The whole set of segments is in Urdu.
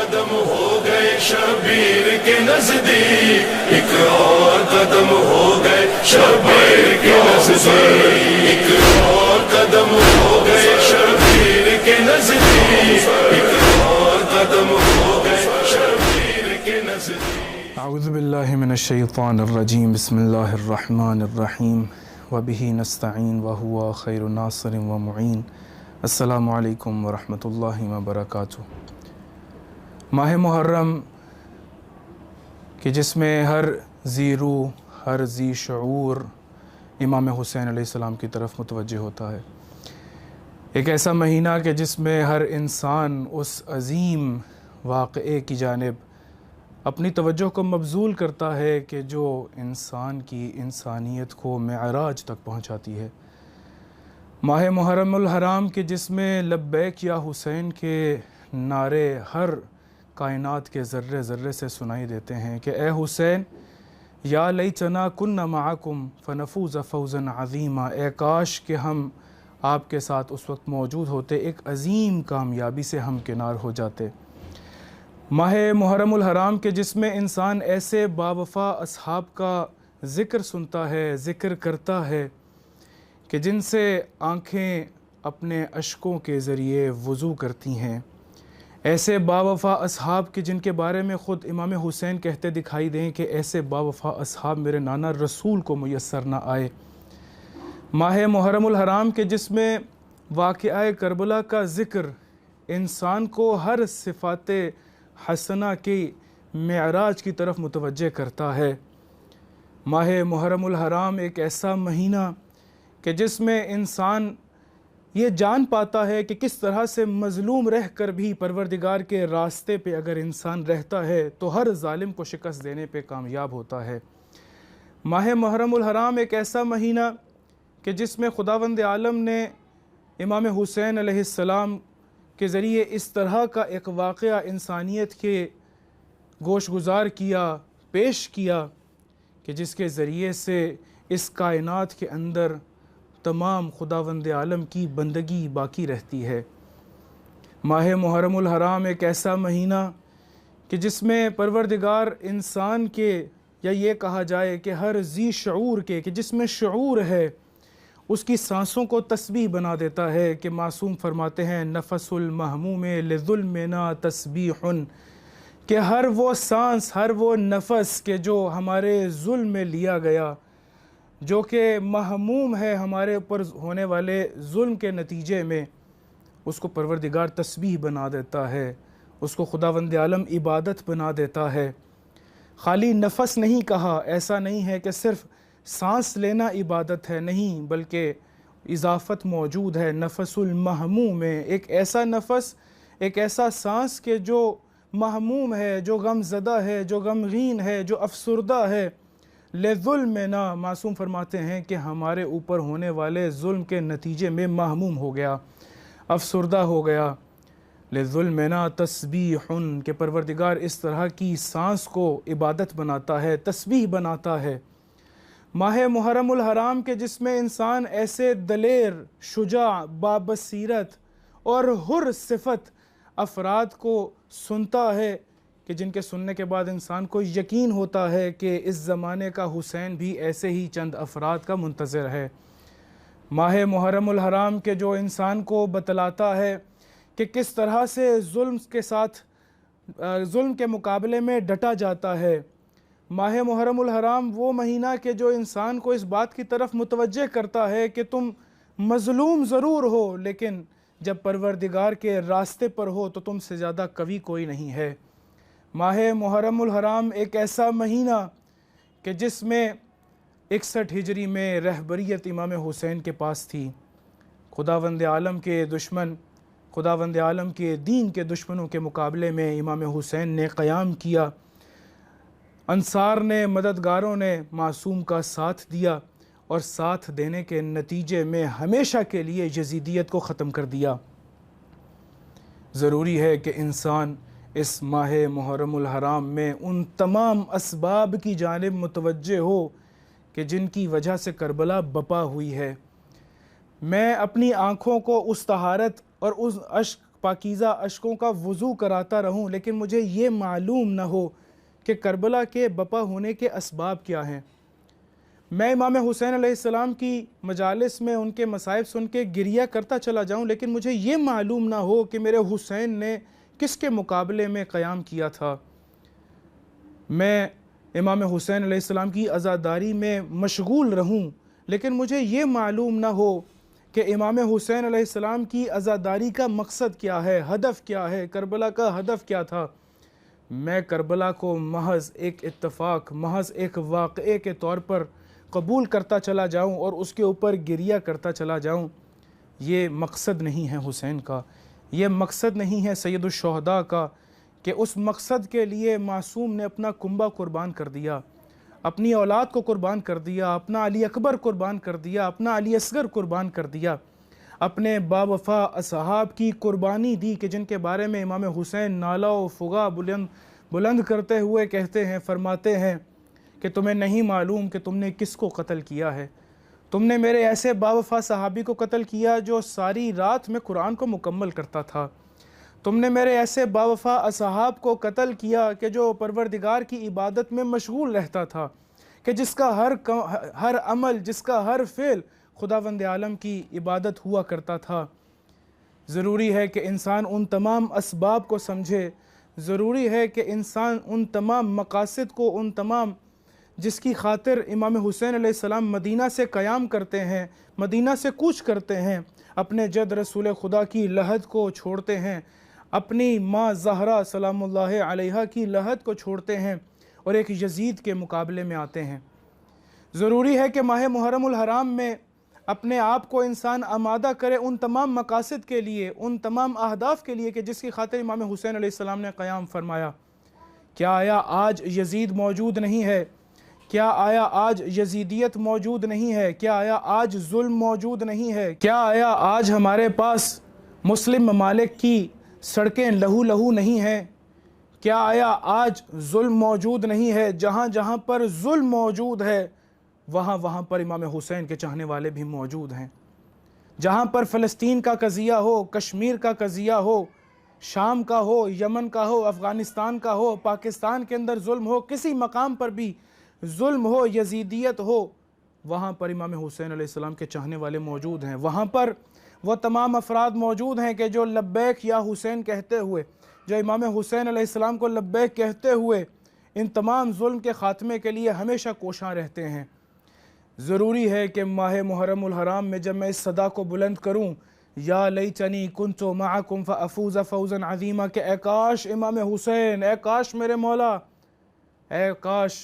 قدم ہو گئے شبیر کے نزدیک، ایک اور قدم ہو گئے شبیر کے نزدیک، ایک اور قدم ہو گئے شبیر کے نزدیک، ایک اور قدم ہو گئے شبیر کے نزدیک۔ اعوذ باللہ من الشیطان الرجیم، بسم اللہ الرحمن الرحیم، وبہ نستعین وہو خیر ناصر ومعین۔ السلام علیکم ورحمۃ اللہ وبرکاتہ۔ ماہ محرم کہ جس میں ہر ذی روح، ہر ذی شعور امام حسین علیہ السلام کی طرف متوجہ ہوتا ہے، ایک ایسا مہینہ کہ جس میں ہر انسان اس عظیم واقعے کی جانب اپنی توجہ کو مبذول کرتا ہے کہ جو انسان کی انسانیت کو معراج تک پہنچاتی ہے۔ ماہ محرم الحرام کے جس میں لبیک یا حسین کے نعرے ہر کائنات کے ذرے ذرے سے سنائی دیتے ہیں کہ اے حسین یا لیتنا کنا معکم فنفوز فوزا عظیما، اے کاش کہ ہم آپ کے ساتھ اس وقت موجود ہوتے، ایک عظیم کامیابی سے ہم کنار ہو جاتے۔ ماہ محرم الحرام کے جس میں انسان ایسے باوفا اصحاب کا ذکر سنتا ہے، ذکر کرتا ہے کہ جن سے آنکھیں اپنے اشکوں کے ذریعے وضو کرتی ہیں، ایسے باوفا اصحاب کے جن کے بارے میں خود امام حسین کہتے دکھائی دیں کہ ایسے باوفا اصحاب میرے نانا رسول کو میسر نہ آئے۔ ماہ محرم الحرام کے جس میں واقعہ کربلا کا ذکر انسان کو ہر صفات حسنہ کی معراج کی طرف متوجہ کرتا ہے۔ ماہ محرم الحرام ایک ایسا مہینہ کہ جس میں انسان یہ جان پاتا ہے کہ کس طرح سے مظلوم رہ کر بھی پروردگار کے راستے پہ اگر انسان رہتا ہے تو ہر ظالم کو شکست دینے پہ کامیاب ہوتا ہے۔ ماہ محرم الحرام ایک ایسا مہینہ کہ جس میں خداوند عالم نے امام حسین علیہ السلام کے ذریعے اس طرح کا ایک واقعہ انسانیت کے گوش گزار کیا، پیش کیا کہ جس کے ذریعے سے اس کائنات کے اندر تمام خداوند عالم کی بندگی باقی رہتی ہے۔ ماہ محرم الحرام ایک ایسا مہینہ کہ جس میں پروردگار انسان کے، یا یہ کہا جائے کہ ہر ذی شعور کے، کہ جس میں شعور ہے، اس کی سانسوں کو تسبیح بنا دیتا ہے کہ معصوم فرماتے ہیں نفس المحموم لظلمنا تسبیح، کہ ہر وہ سانس، ہر وہ نفس کہ جو ہمارے ظلم میں لیا گیا، جو کہ محموم ہے ہمارے اوپر ہونے والے ظلم کے نتیجے میں، اس کو پروردگار تسبیح بنا دیتا ہے، اس کو خداوند عالم عبادت بنا دیتا ہے۔ خالی نفس نہیں کہا، ایسا نہیں ہے کہ صرف سانس لینا عبادت ہے، نہیں، بلکہ اضافت موجود ہے نفس المحموم میں، ایک ایسا نفس، ایک ایسا سانس کہ جو محموم ہے، جو غم زدہ ہے، جو غمگین ہے، جو افسردہ ہے، لظلمنا، معصوم فرماتے ہیں کہ ہمارے اوپر ہونے والے ظلم کے نتیجے میں محموم ہو گیا، افسردہ ہو گیا۔ لظلمنا تسبیح، کہ پروردگار اس طرح کی سانس کو عبادت بناتا ہے، تسبیح بناتا ہے۔ ماہ محرم الحرام کے جس میں انسان ایسے دلیر، شجاع، بابصیرت اور حر صفت افراد کو سنتا ہے کہ جن کے سننے کے بعد انسان کو یقین ہوتا ہے کہ اس زمانے کا حسین بھی ایسے ہی چند افراد کا منتظر ہے۔ ماہ محرم الحرام کے جو انسان کو بتلاتا ہے کہ کس طرح سے ظلم کے ساتھ، ظلم کے مقابلے میں ڈٹا جاتا ہے۔ ماہ محرم الحرام وہ مہینہ کہ جو انسان کو اس بات کی طرف متوجہ کرتا ہے کہ تم مظلوم ضرور ہو، لیکن جب پروردگار کے راستے پر ہو تو تم سے زیادہ قوی کوئی نہیں ہے۔ ماہ محرم الحرام ایک ایسا مہینہ کہ جس میں 61 ہجری میں رہبریت امام حسین کے پاس تھی۔ خداوند عالم کے دشمن، خداوند عالم کے دین کے دشمنوں کے مقابلے میں امام حسین نے قیام کیا، انصار نے، مددگاروں نے معصوم کا ساتھ دیا اور ساتھ دینے کے نتیجے میں ہمیشہ کے لیے یزیدیت کو ختم کر دیا۔ ضروری ہے کہ انسان اس ماہ محرم الحرام میں ان تمام اسباب کی جانب متوجہ ہو کہ جن کی وجہ سے کربلا بپا ہوئی ہے۔ میں اپنی آنکھوں کو اس طہارت اور اس اشک پاکیزہ اشکوں کا وضو کراتا رہوں، لیکن مجھے یہ معلوم نہ ہو کہ کربلا کے بپا ہونے کے اسباب کیا ہیں۔ میں امام حسین علیہ السلام کی مجالس میں ان کے مصائب سن کے گریہ کرتا چلا جاؤں، لیکن مجھے یہ معلوم نہ ہو کہ میرے حسین نے کس کے مقابلے میں قیام کیا تھا۔ میں امام حسین علیہ السلام کی عزاداری میں مشغول رہوں، لیکن مجھے یہ معلوم نہ ہو کہ امام حسین علیہ السلام کی عزاداری کا مقصد کیا ہے، ہدف کیا ہے، کربلا کا ہدف کیا تھا۔ میں کربلا کو محض ایک اتفاق، محض ایک واقعے کے طور پر قبول کرتا چلا جاؤں اور اس کے اوپر گریہ کرتا چلا جاؤں، یہ مقصد نہیں ہے حسین کا، یہ مقصد نہیں ہے سید الشہداء کا، کہ اس مقصد کے لیے معصوم نے اپنا کنبہ قربان کر دیا، اپنی اولاد کو قربان کر دیا، اپنا علی اکبر قربان کر دیا، اپنا علی اصغر قربان کر دیا، اپنے باوفا اصحاب کی قربانی دی، کہ جن کے بارے میں امام حسین نالہ و فغا بلند کرتے ہوئے کہتے ہیں، فرماتے ہیں کہ تمہیں نہیں معلوم کہ تم نے کس کو قتل کیا ہے۔ تم نے میرے ایسے باوفا صحابی کو قتل کیا جو ساری رات میں قرآن کو مکمل کرتا تھا۔ تم نے میرے ایسے باوفا اصحاب کو قتل کیا کہ جو پروردگار کی عبادت میں مشغول رہتا تھا، کہ جس کا ہر عمل، جس کا ہر فعل خداوند عالم کی عبادت ہوا کرتا تھا۔ ضروری ہے کہ انسان ان تمام اسباب کو سمجھے، ضروری ہے کہ انسان ان تمام مقاصد کو، ان تمام جس کی خاطر امام حسین علیہ السلام مدینہ سے قیام کرتے ہیں، مدینہ سے کوچ کرتے ہیں، اپنے جد رسول خدا کی لحد کو چھوڑتے ہیں، اپنی ماں زہرا سلام اللہ علیہا کی لحد کو چھوڑتے ہیں اور ایک یزید کے مقابلے میں آتے ہیں۔ ضروری ہے کہ ماہ محرم الحرام میں اپنے آپ کو انسان آمادہ کرے ان تمام مقاصد کے لیے، ان تمام اہداف کے لیے کہ جس کی خاطر امام حسین علیہ السلام نے قیام فرمایا۔ کیا آیا آج یزید موجود نہیں ہے؟ کیا آیا آج یزیدیت موجود نہیں ہے؟ کیا آیا آج ظلم موجود نہیں ہے؟ کیا آیا آج ہمارے پاس مسلم ممالک کی سڑکیں لہو لہو نہیں ہیں؟ کیا آیا آج ظلم موجود نہیں ہے؟ جہاں جہاں پر ظلم موجود ہے وہاں پر امام حسین کے چاہنے والے بھی موجود ہیں۔ جہاں پر فلسطین کا قضیہ ہو، کشمیر کا قضیہ ہو، شام کا ہو، یمن کا ہو، افغانستان کا ہو، پاکستان کے اندر ظلم ہو، کسی مقام پر بھی ظلم ہو، یزیدیت ہو، وہاں پر امام حسین علیہ السلام کے چاہنے والے موجود ہیں۔ وہاں پر وہ تمام افراد موجود ہیں کہ جو لبیک یا حسین کہتے ہوئے، جو امام حسین علیہ السلام کو لبیک کہتے ہوئے ان تمام ظلم کے خاتمے کے لیے ہمیشہ کوشاں رہتے ہیں۔ ضروری ہے کہ ماہ محرم الحرام میں جب میں اس صدا کو بلند کروں، یا لیتنی کنت معکم فافوز فوزا عظیما، کہ اے کاش امام حسین، اے کاش میرے مولا، اے کاش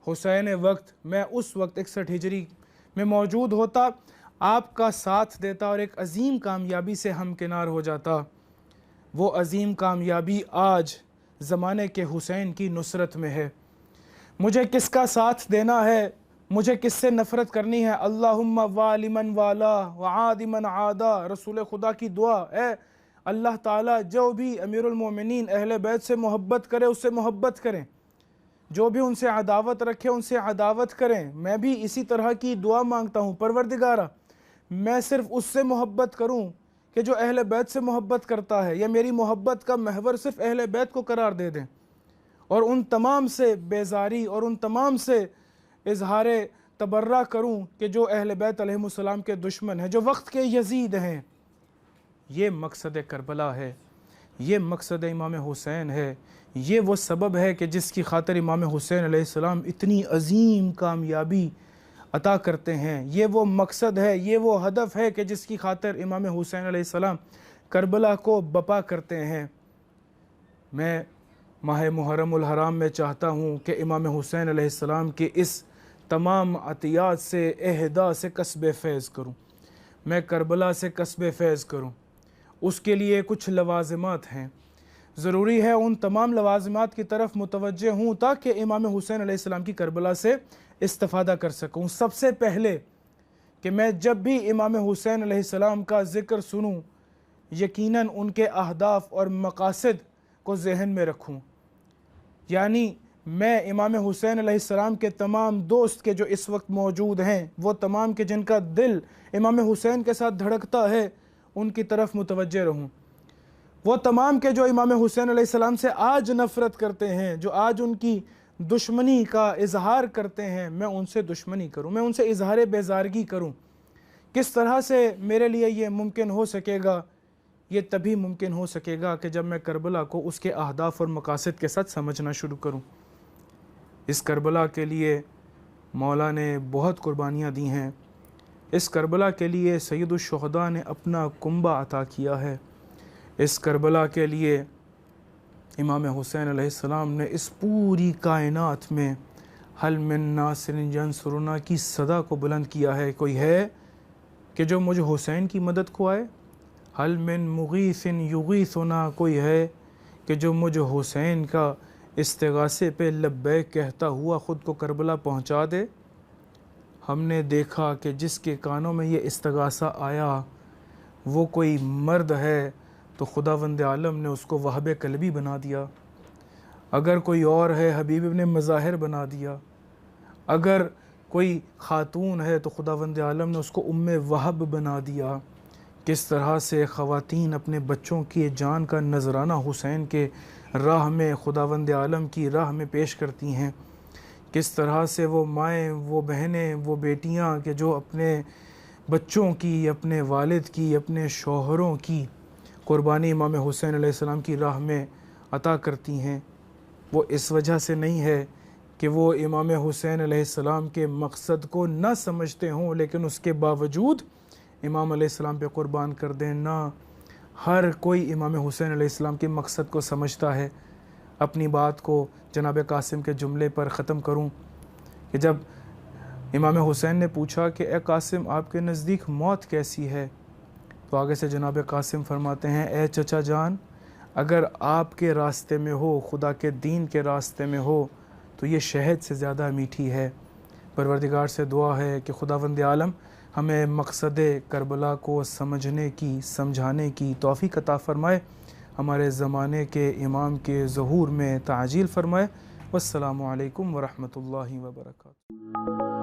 حسین وقت میں اس وقت 61 ہجری میں موجود ہوتا، آپ کا ساتھ دیتا اور ایک عظیم کامیابی سے ہمکنار ہو جاتا۔ وہ عظیم کامیابی آج زمانے کے حسین کی نصرت میں ہے۔ مجھے کس کا ساتھ دینا ہے، مجھے کس سے نفرت کرنی ہے؟ اللہم والی من والا وعادی من عادا، رسول خدا کی دعا، اے اللہ تعالیٰ جو بھی امیر المومنین اہل بیت سے محبت کرے اس سے محبت کریں، جو بھی ان سے عداوت رکھے ان سے عداوت کریں۔ میں بھی اسی طرح کی دعا مانگتا ہوں، پروردگارہ میں صرف اس سے محبت کروں کہ جو اہل بیت سے محبت کرتا ہے، یا میری محبت کا محور صرف اہل بیت کو قرار دے دیں، اور ان تمام سے بیزاری اور ان تمام سے اظہار تبرہ کروں کہ جو اہل بیت علیہ السلام کے دشمن ہیں، جو وقت کے یزید ہیں۔ یہ مقصد کربلا ہے، یہ مقصد امام حسین ہے، یہ وہ سبب ہے کہ جس کی خاطر امام حسین علیہ السلام اتنی عظیم کامیابی عطا کرتے ہیں۔ یہ وہ مقصد ہے، یہ وہ ہدف ہے کہ جس کی خاطر امام حسین علیہ السلام کربلا کو بپا کرتے ہیں۔ میں ماہ محرم الحرام میں چاہتا ہوں کہ امام حسین علیہ السلام کے اس تمام عطیات سے، اہدا سے کسب فیض کروں، میں کربلا سے کسب فیض کروں۔ اس کے لیے کچھ لوازمات ہیں، ضروری ہے ان تمام لوازمات کی طرف متوجہ ہوں تاکہ امام حسین علیہ السلام کی کربلا سے استفادہ کر سکوں۔ سب سے پہلے کہ میں جب بھی امام حسین علیہ السلام کا ذکر سنوں، یقیناً ان کے اہداف اور مقاصد کو ذہن میں رکھوں۔ یعنی میں امام حسین علیہ السلام کے تمام دوست کے جو اس وقت موجود ہیں، وہ تمام کے جن کا دل امام حسین کے ساتھ دھڑکتا ہے، ان کی طرف متوجہ رہوں۔ وہ تمام کے جو امام حسین علیہ السلام سے آج نفرت کرتے ہیں، جو آج ان کی دشمنی کا اظہار کرتے ہیں، میں ان سے دشمنی کروں، میں ان سے اظہار بیزارگی کروں۔ کس طرح سے میرے لیے یہ ممکن ہو سکے گا؟ یہ تبھی ممکن ہو سکے گا کہ جب میں کربلا کو اس کے اہداف اور مقاصد کے ساتھ سمجھنا شروع کروں۔ اس کربلا کے لیے مولا نے بہت قربانیاں دی ہیں، اس کربلا کے لیے سید الشہداء نے اپنا کنبہ عطا کیا ہے، اس کربلا کے لیے امام حسین علیہ السلام نے اس پوری کائنات میں حل من ناصر ینصرنا کی صدا کو بلند کیا ہے۔ کوئی ہے کہ جو مجھ حسین کی مدد کو آئے؟ حل من مغیث یغیثنا، کوئی ہے کہ جو مجھ حسین کا استغاثے پہ لبیک کہتا ہوا خود کو کربلا پہنچا دے؟ ہم نے دیکھا کہ جس کے کانوں میں یہ استغاثہ آیا وہ کوئی مرد ہے تو خداوند عالم نے اس کو وہب قلبی بنا دیا، اگر کوئی اور ہے حبیب ابن مظاہر بنا دیا، اگر کوئی خاتون ہے تو خداوند عالم نے اس کو ام وہب بنا دیا۔ کس طرح سے خواتین اپنے بچوں کی جان کا نذرانہ حسین کے راہ میں، خداوند عالم کی راہ میں پیش کرتی ہیں، کس طرح سے وہ مائیں، وہ بہنیں، وہ بیٹیاں کہ جو اپنے بچوں کی، اپنے والد کی، اپنے شوہروں کی قربانی امام حسین علیہ السلام کی راہ میں عطا کرتی ہیں، وہ اس وجہ سے نہیں ہے کہ وہ امام حسین علیہ السلام کے مقصد کو نہ سمجھتے ہوں، لیکن اس کے باوجود امام علیہ السلام پہ قربان کر دیں۔ نہ، ہر کوئی امام حسین علیہ السلام کے مقصد کو سمجھتا ہے۔ اپنی بات کو جناب قاسم کے جملے پر ختم کروں کہ جب امام حسین نے پوچھا کہ اے قاسم آپ کے نزدیک موت کیسی ہے، تو آگے سے جناب قاسم فرماتے ہیں اے چچا جان، اگر آپ کے راستے میں ہو، خدا کے دین کے راستے میں ہو تو یہ شہد سے زیادہ میٹھی ہے۔ پروردگار سے دعا ہے کہ خداوند عالم ہمیں مقصد کربلا کو سمجھنے کی، سمجھانے کی توفیق عطا فرمائے، ہمارے زمانے کے امام کے ظہور میں تعجیل فرمائے۔ والسلام علیکم ورحمۃ اللہ وبرکاتہ۔